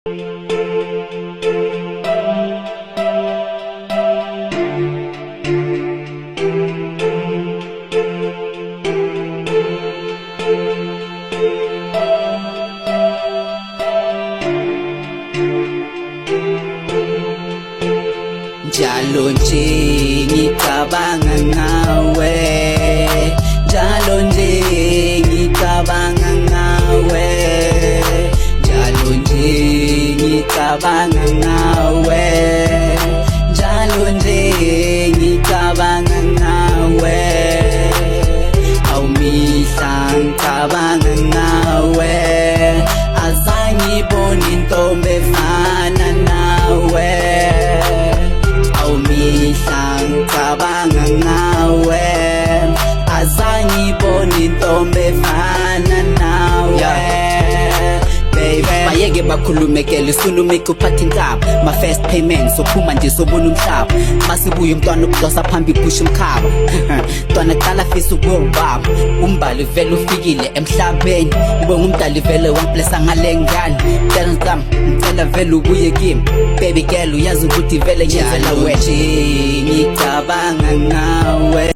Njalo nje ngicabanga ngawe, njalo nje ngicabanga ngawe, njalo nje ngicabanga ngawe, njalo nje ngicabanga ngawe, awumihla ngicabanga ngawe, azangibona intombi efana nawe. Awumihla ngicabanga ngawe, azangibona intombi efana nawe. Bayeke bakhulumekele sunumike uphathe inkaba, my first payment sophuma nje sobona umhlaba, masibuye umntwana ukudosa phambi kusho umkhaba. Mntwana qala fisa ukubaba, umbali vele ufikile emhlabeni, ube ngumdali vele wangiblessa ngale ngane. Tell ngam ngicela vele ubuye kimi, baby girl uyazi ukuthi vele ngiyenzela wena. Ngicabanga ngawe.